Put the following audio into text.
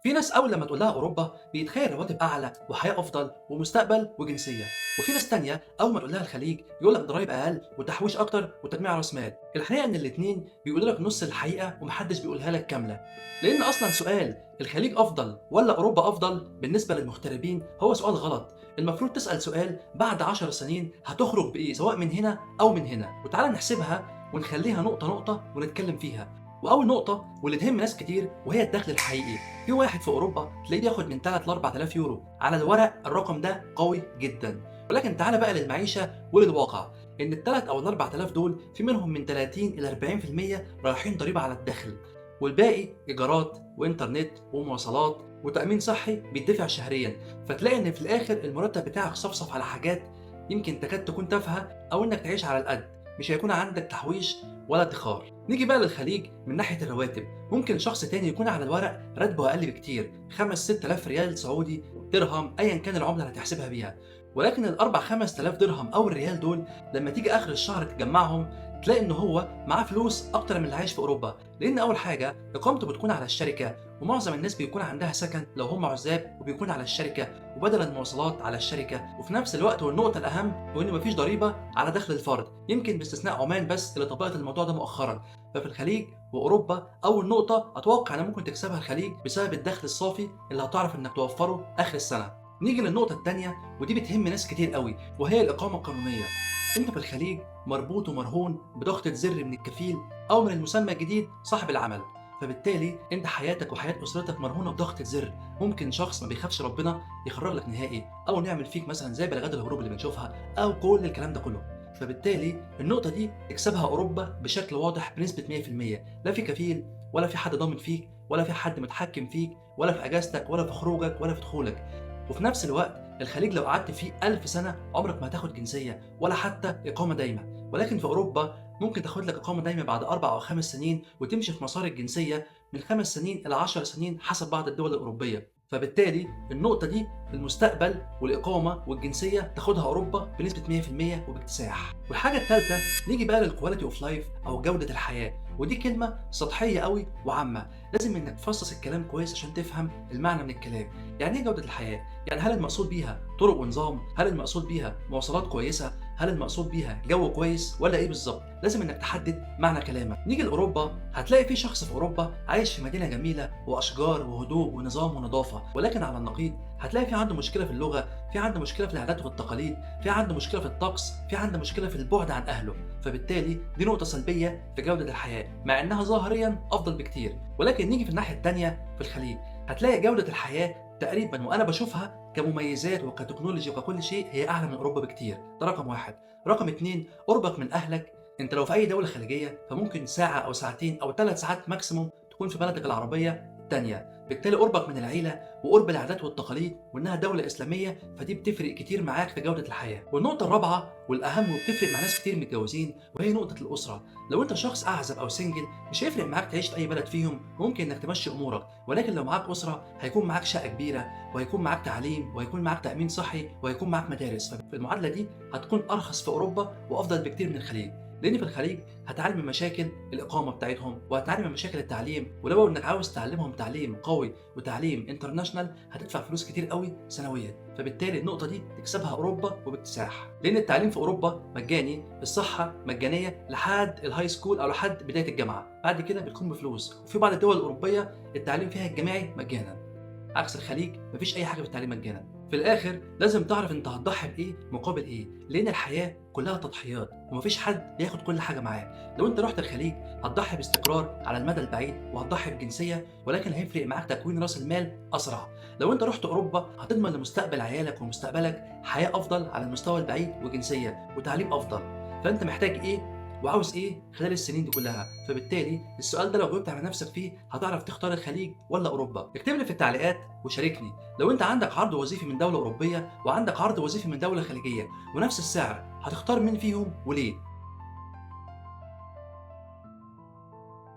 في ناس أول لما تقول لها أوروبا بيتخيل رواتب أعلى وحياة أفضل ومستقبل وجنسية، وفي ناس تانية أول ما تقول لها الخليج يقول لك ضرايب أقل وتحويش أكتر وتجميع رأس مال. الحقيقة إن الاتنين بيقولوا لك نص الحقيقة ومحدش بيقولها لك كاملة، لأن أصلا سؤال الخليج أفضل ولا أوروبا أفضل بالنسبة للمغتربين هو سؤال غلط. المفروض تسأل سؤال بعد 10 سنين هتخرج بإيه سواء من هنا أو من هنا، وتعالى نحسبها ونخليها نقطة نقطة ونتكلم فيها. وأول نقطة واللي تهم ناس كتير وهي الدخل الحقيقي. في واحد في اوروبا تلاقيه بياخد من 3 ل 4000 يورو، على الورق الرقم ده قوي جدا، ولكن تعالى بقى للمعيشه وللواقع. ان الثلاث او ال 4000 دول في منهم من 30 الى 40% رايحين ضريبه على الدخل، والباقي ايجارات وانترنت ومواصلات وتامين صحي بيدفع شهريا. فتلاقي ان في الاخر المرتب بتاعك صفصف على حاجات يمكن تكاد تكون تافهه، او انك تعيش على القد، مش هيكون عندك تحويش ولا ادخار. نيجي بقى للخليج من ناحيه الرواتب. ممكن شخص تاني يكون على الورق راتبه اقل بكتير، 5 6000 ريال سعودي، درهم، ايا كان العمله اللي هتحسبها بيها، ولكن الاربع 5000 درهم او الريال دول لما تيجي اخر الشهر تجمعهم تلاقي ان هو معاه فلوس اكتر من اللي عايش في اوروبا. لان اول حاجه اقامته بتكون على الشركه، ومعظم الناس بيكون عندها سكن لو هم عزاب وبيكون على الشركه، وبدل المواصلات على الشركه. وفي نفس الوقت والنقطه الاهم هو ان مفيش ضريبه على دخل الفرد، يمكن باستثناء عمان بس اللي طبقت الموضوع ده مؤخرا. ففي الخليج واوروبا اول نقطه اتوقع ان ممكن تكسبها الخليج بسبب الدخل الصافي اللي هتعرف انك توفره اخر السنه. نيجي للنقطه الثانيه ودي بتهم ناس كتير قوي، وهي الاقامه القانونيه. انت في الخليج مربوط ومرهون بضغطة زر من الكفيل او من المسمى الجديد صاحب العمل، فبالتالي انت حياتك وحياه اسرتك مرهونه بضغطة زر. ممكن شخص ما بيخافش ربنا يخرج لك نهائي، او نعمل فيك مثلا زي بلاغات الهروب اللي بنشوفها، او كل الكلام ده كله. فبالتالي النقطة دي تكسبها أوروبا بشكل واضح بنسبة 100%. لا في كفيل ولا في حد ضامن فيك ولا في حد متحكم فيك ولا في أجازتك ولا في خروجك ولا في دخولك. وفي نفس الوقت الخليج لو قعدت فيه 1000 سنة عمرك ما هتاخد جنسية ولا حتى إقامة دايمة، ولكن في أوروبا ممكن تاخد لك إقامة دايمة بعد 4 أو 5 سنين وتمشي في مسار الجنسية من 5 سنين إلى 10 سنين حسب بعض الدول الأوروبية. فبالتالي النقطة دي المستقبل والإقامة والجنسية تاخدها أوروبا بنسبة 100% وباكتساح. والحاجة الثالثة نيجي بقى للكواليتي اوف لايف أو جودة الحياة، ودي كلمة سطحية قوي وعامة، لازم إنك تفصص الكلام كويس عشان تفهم المعنى من الكلام. يعني إيه جودة الحياة؟ يعني هل المقصود بيها طرق ونظام؟ هل المقصود بيها مواصلات كويسة؟ هل المقصود بيها جو كويس؟ ولا إيه بالظبط؟ لازم إنك تحدد معنى كلامك. نيجي لأوروبا هتلاقي في شخص في أوروبا عايش في مدينة جميلة وأشجار وهدوء ونظام ونظافة، ولكن على النقيض هتلاقي في عنده مشكلة في اللغة، في عنده مشكلة في العادات والتقاليد، في عنده مشكلة في الطقس، في عنده مشكلة في البعد عن أهله. فبالتالي دي نقطة سلبية في جودة الحياة مع إنها ظاهريا أفضل بكتير. ولكن نيجي في الناحية التانية في الخليج هتلاقي جودة الحياة تقريبا، وأنا بشوفها كمميزات وكتكنولوجيا وككل شيء، هي أعلى من أوروبا بكتير. ده رقم واحد. رقم اتنين قربك من أهلك. انت لو في اي دوله خليجيه فممكن ساعه او ساعتين او 3 ساعات ماكسيموم تكون في بلدك العربيه الثانيه، بالتالي قربك من العيله وقرب العادات والتقاليد وانها دوله اسلاميه فدي بتفرق كتير معاك في جوده الحياه. والنقطه الرابعه والاهم وبتفرق مع ناس كتير متجوزين وهي نقطه الاسره. لو انت شخص اعزب او سنجل مش هيفرق معاك تعيش في اي بلد فيهم، ممكن انك تمشي امورك، ولكن لو معاك اسره هيكون معاك شقه كبيره وهيكون معاك تعليم وهيكون معاك تامين صحي وهيكون معاك مدارس. ففي المعادله دي هتكون ارخص في اوروبا وافضل بكتير من الخليج، لان في الخليج هتعاني من مشاكل الاقامه بتاعتهم وهتعاني من مشاكل التعليم، ولو انك عاوز تعلمهم تعليم قوي وتعليم انترناشونال هتدفع فلوس كتير قوي سنويا. فبالتالي النقطه دي تكسبها اوروبا وباكتساح، لان التعليم في اوروبا مجاني، الصحه مجانيه لحد الهاي سكول او لحد بدايه الجامعه، بعد كده بتكون بفلوس. وفي بعض الدول الاوروبيه التعليم فيها الجامعي مجانا، عكس الخليج مفيش اي حاجه في التعليم مجانا. في الاخر لازم تعرف انت هتضحي بايه مقابل ايه، لان الحياه كلها تضحيات ومفيش حد بياخد كل حاجه معاه. لو انت رحت الخليج هتضحي باستقرار على المدى البعيد وهتضحي بجنسيه، ولكن هيفرق معاك تكوين راس المال اسرع. لو انت رحت اوروبا هتضمن لمستقبل عيالك ومستقبلك حياه افضل على المستوى البعيد وجنسيه وتعليم افضل. فانت محتاج ايه وعاوز ايه خلال السنين دي كلها؟ فبالتالي السؤال ده لو جاوبت على نفسك فيه هتعرف تختار الخليج ولا اوروبا. اكتب لي في التعليقات وشاركني لو انت عندك عرض وظيفي من دوله اوروبيه وعندك عرض وظيفي من دوله خليجيه ونفس السعر، هتختار مين فيهم وليه؟